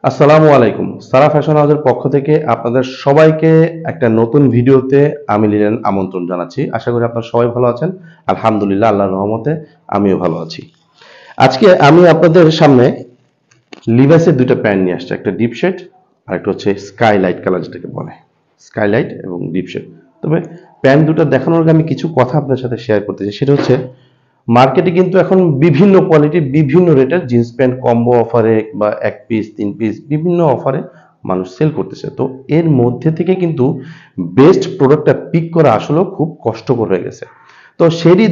আসসালামু আলাইকুম। সারা ফ্যাশন হাউসের পক্ষ থেকে আপনাদের সবাইকে একটা নতুন ভিডিওতে আমি লিলেন আমন্ত্রণ জানাচ্ছি। আশা করি আপনারা সবাই ভালো আছেন। আলহামদুলিল্লাহ, আল্লাহর রহমতে আমিও ভালো আছি। আজকে আমি আপনাদের সামনে লিভাইসের দুইটা প্যান্ট নিয়ে আসছি, একটা ডিপ শেড আর একটা হচ্ছে স্কাইলাইট কালার, যেটাকে বলে স্কাইলাইট এবং ডিপ শেড। তবে প্যান্ট দুটো দেখানোর আগে আমি কিছু কথা আপনাদের সাথে শেয়ার করতে চাই। সেটা হচ্ছে, মার্কেটে কিন্তু এখন বিভিন্ন কোয়ালিটির বিভিন্ন রেটের জিন্স প্যান্ট কম্বো অফারে বা 1 পিস 3 পিস বিভিন্ন অফারে মানুষ সেল করতেছে। তো এর মধ্যে থেকে কিন্তু বেস্ট প্রোডাক্টটা পিক করা আসলেও খুব কষ্টকর হয়ে গেছে। তো সেরই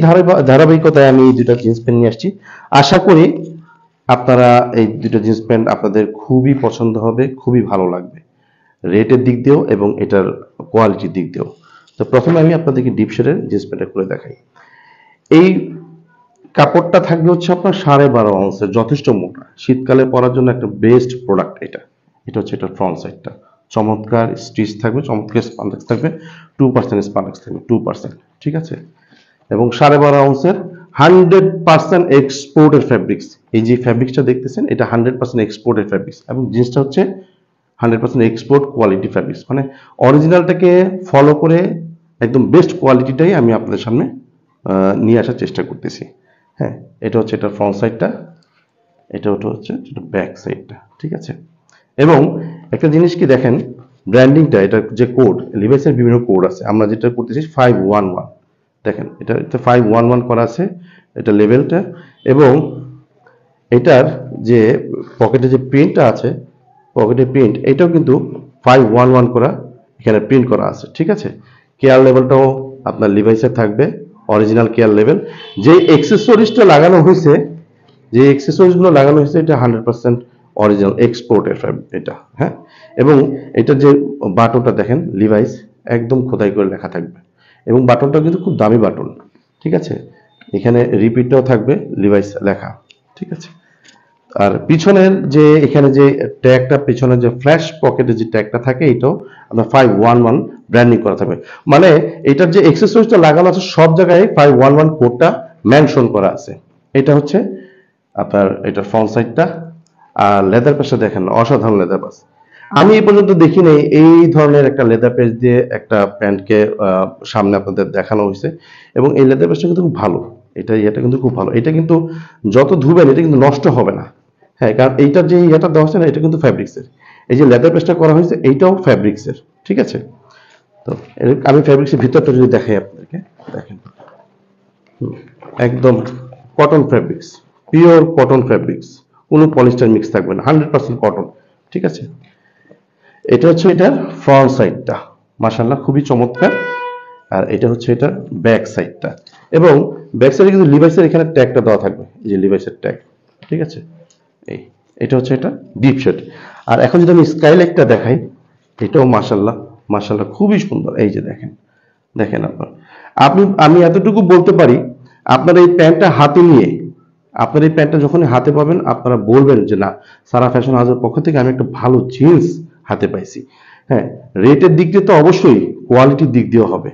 ধারাবাহিকতায় আমি এই দুটা জিন্স প্যান্ট নিয়ে আসছি। আশা করি আপনারা এই দুটো জিন্স প্যান্ট আপনাদের খুবই পছন্দ হবে, খুবই ভালো লাগবে রেটের দিক দিয়েও এবং এটার কোয়ালিটির দিক দিয়েও। তো প্রথমে আমি আপনাদেরকে ডিপ শেডের জিন্স প্যান্টটা করে দেখাই। এই কাপড়টা থাকবে হচ্ছে আপনার 12.5 আউন্সের, যথেষ্ট মোটা, শীতকালে পরার জন্য একটা বেস্ট প্রোডাক্ট এটা। এটা হচ্ছে এটা ফ্রন্ট সাইডটা, চমৎকার স্টিচ থাকবে, চমৎকার স্পান্ডেক্স থাকবে, 2% স্পান্ডেক্স থাকবে, 2%, ঠিক আছে। এবং 12.5 আউন্সের 100% এক্সপোর্টের ফ্যাব্রিক্স। এই যে ফ্যাব্রিক্সটা দেখতেছেন, এটা 100% এক্সপোর্টের ফ্যাব্রিক্স এবং জিনিসটা হচ্ছে 100% এক্সপোর্ট কোয়ালিটি ফ্যাব্রিক্স, মানে অরিজিনালটাকে ফলো করে একদম বেস্ট কোয়ালিটিটাই আমি আপনাদের সামনে নিয়ে আসার চেষ্টা করতেছি। হ্যাঁ, এটা হচ্ছে এটা ফ্রন্ট সাইডটা, এটা হচ্ছে এটা ব্যাক সাইডটা, ঠিক আছে। এবং একটা জিনিস কি দেখেন, ব্র্যান্ডিংটা, এটা যে কোড, লিভাইসের বিভিন্ন কোড আছে, আমরা যেটা করতেছি 511, দেখেন এটা 511 করা আছে, এটা লেভেলটা। এবং এটার যে পকেটে যে প্রিন্টটা আছে, পকেটের প্রিন্ট, এটাও কিন্তু 511 করা, এখানে প্রিন্ট করা আছে, ঠিক আছে। কেয়ার লেভেলটাও আপনার লিভাইসের থাকবে, অরিজিনাল কেয়ার লেভেল। যে এক্সেসরিজটা লাগানো হয়েছে, এটা 100% অরিজিনাল এক্সপোর্টের এটা, হ্যাঁ। এবং এটার যে বাটনটা দেখেন, লিভাইস একদম খোদাই করে লেখা থাকবে এবং বাটনটা কিন্তু খুব দামি বাটন, ঠিক আছে। এখানে রিপিটটাও থাকবে, লিভাইস লেখা, ঠিক আছে। আর পিছনের যে এখানে যে ট্যাগটা, পিছনের যে ফ্ল্যাশ পকেটে যে ট্যাগটা থাকে, এটাও আপনার 511 ব্র্যান্ডিং করা থাকবে। মানে এটার যে এক্সেসরিজটা লাগানো আছে সব জায়গায় 511 কোডটা মেনশন করা আছে। এটা হচ্ছে আপনার এটার ফ্রন্ট সাইডটা। আর লেদার পেজটা দেখেন, অসাধারণ লেদার পেজ। আমি এই পর্যন্ত দেখি নাই এই ধরনের একটা লেদার পেজ দিয়ে একটা প্যান্টকে সামনে আপনাদের দেখানো হয়েছে। এবং এই লেদার পেজটা কিন্তু খুব ভালো, এটা কিন্তু খুব ভালো। এটা কিন্তু যত ধুবেন এটা কিন্তু নষ্ট হবে না। হ্যাঁ, কারণ এইটার যে ইয়েটা দেওয়া হচ্ছে না, এটা কিন্তু ফ্যাব্রিক্সের। এই যে লেদার পেজটা করা হয়েছে, এইটাও ফ্যাব্রিক্সের, ঠিক আছে। তো আমি ফ্যাব্রিক্সের ভিতরটা যদি দেখাই আপনাদেরকে, দেখেন একদম cotton fabrics, pure cotton fabrics, কোনো পলিস্টার মিক্স থাকবে না, 100% কটন, ঠিক আছে। এটা হচ্ছে এটার ফ্রন্ট সাইডটা, মাশাআল্লাহ খুবই চমৎকার। আর এটা হচ্ছে এটার ব্যাক সাইডটা। এবং ব্যাক সাইডে কিন্তু লিভাইসের এখানে ট্যাগটা দেওয়া থাকবে, এই যে লিভাইসের ট্যাগ, ঠিক আছে। এই এটা হচ্ছে এটা ডিপ শেড। আর এখন যদি আমি স্কাইলাইটটা দেখাই, এটাও মাশাআল্লাহ মাশাআল্লাহ খুবই সুন্দর। এই যে দেখেন, দেখেন আমি এতটুকু বলতে পারি, আপনার এই প্যান্টটা হাতে নিয়ে, আপনার এই প্যান্টটা যখনই হাতে পাবেন, আপনারা বলবেন যে না, সারা ফ্যাশন হাউসের পক্ষ থেকে আমি একটা ভালো জিন্স হাতে পাইছি। হ্যাঁ, রেটের দিক দিয়ে তো অবশ্যই, কোয়ালিটির দিক দিয়েও হবে।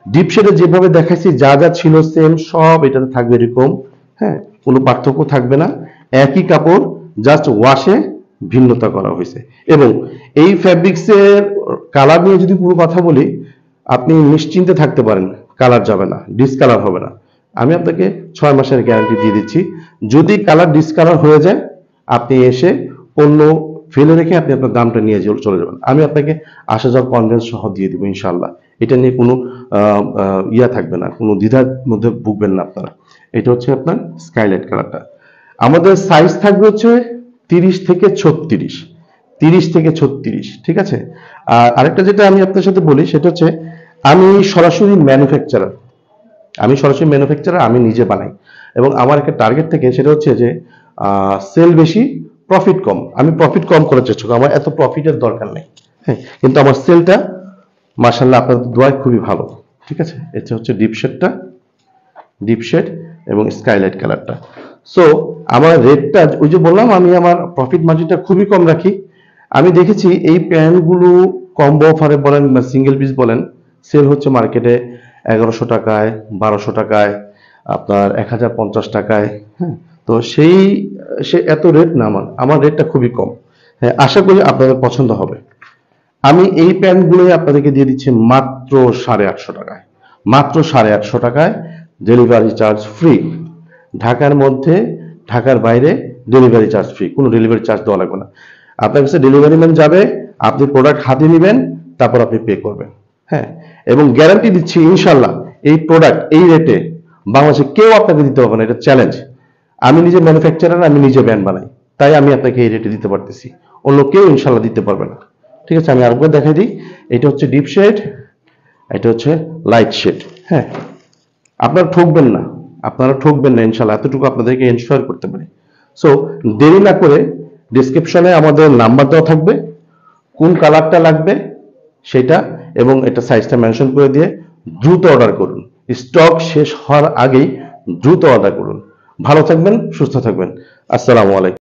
ডিপ শেডে যেভাবে দেখাইছি, যা যা ছিল সেম সব এটাতে থাকবে এরকম। হ্যাঁ, কোনো পার্থক্য থাকবে না, একই কাপড়, জাস্ট ওয়াশে ভিন্নতা করা হয়েছে। এবং এই ফ্যাব্রিক্সের কালার নিয়ে যদি পুরো কথা বলি, আপনি নিশ্চিন্তে থাকতে পারেন, কালার যাবে না, ডিসকালার হবে না। আমি আপনাকে 6 মাসের গ্যারান্টি দিয়ে দিচ্ছি। যদি কালার ডিসকালার হয়ে যায়, আপনি এসে পণ্য ফেলে রেখে আপনি আপনার দামটা নিয়ে চলে যাবেন। আমি আপনাকে আসা যাওয়ার কনভেন্স সহ দিয়ে দিব ইনশাল্লাহ। এটা নিয়ে কোনো ইয়া থাকবে না, কোনো দ্বিধার মধ্যে ভুগবেন না আপনারা। এটা হচ্ছে আপনার স্কাইলাইট কালারটা। আমাদের সাইজ থাকবে হচ্ছে 30 থেকে 36, 30 থেকে 36, ঠিক আছে। আর আরেকটা যেটা আমি আপনার সাথে বলি, সেটা হচ্ছে আমি সরাসরি ম্যানুফ্যাকচারার, আমি নিজে বানাই। এবং আমার একটা টার্গেট থেকে, সেটা হচ্ছে যে সেল বেশি, প্রফিট কম। আমি প্রফিট কম করার চেষ্টা করি, আমার এত প্রফিটের দরকার নেই। হ্যাঁ, কিন্তু আমার সেলটা মাশাআল্লাহ আপনাদের দোয়ায় খুবই ভালো, ঠিক আছে। এটা হচ্ছে ডিপ শেড এবং স্কাইলাইট কালারটা। সো আমার রেটটা, ওই যে বললাম, আমি আমার প্রফিট মার্জিনটা খুবই কম রাখি। আমি দেখেছি এই প্যান্টগুলো কম্বো অফারে বলেন বা সিঙ্গেল পিস বলেন, সেল হচ্ছে মার্কেটে 1100 টাকায়, 1200 টাকায়, আপনার 1050 টাকায়। হ্যাঁ, তো সে এত রেট না, আমার রেটটা খুবই কম। হ্যাঁ, আশা করি আপনাদের পছন্দ হবে। আমি এই প্যান্টগুলোই আপনাদেরকে দিয়ে দিচ্ছি মাত্র 850 টাকায়। মাত্র 850 টাকায়, ডেলিভারি চার্জ ফ্রি। ঢাকার মধ্যে, ঢাকার বাইরে ডেলিভারি চার্জ ফ্রি, কোনো ডেলিভারি চার্জ দেওয়া লাগবে না। আপনার কাছে ডেলিভারি ম্যান যাবে, আপনি প্রোডাক্ট হাতে নেবেন, তারপর আপনি পে করবেন। হ্যাঁ, এবং গ্যারান্টি দিচ্ছি ইনশাল্লাহ এই প্রোডাক্ট এই রেটে বাংলাদেশে কেউ আপনাকে দিতে পারবে না, এটা চ্যালেঞ্জ। আমি নিজে ম্যানুফ্যাকচারার, আমি নিজে ব্যান্ড বানাই, তাই আমি আপনাকে এই রেটে দিতে পারতেছি, অন্য কেউ ইনশাল্লাহ দিতে পারবে না। ঠিক আছে, আমি আরেকবার দেখাই দিই। এটা হচ্ছে ডিপ শেড, এটা হচ্ছে লাইট শেড। হ্যাঁ, আপনারা ঠকবেন না, আপনারা ঠকবেন না ইনশাল্লাহ, এতটুকু আপনাদেরকে এনশিওর করতে পারি। সো দেরি না করে ডিসক্রিপশনে আমাদের নাম্বার দেওয়া থাকবে, কোন কালারটা লাগবে সেটা এবং এটা সাইজটা মেনশন করে দিয়ে দ্রুত অর্ডার করুন। স্টক শেষ হওয়ার আগেই দ্রুত অর্ডার করুন। ভালো থাকবেন, সুস্থ থাকবেন। আসসালামু আলাইকুম।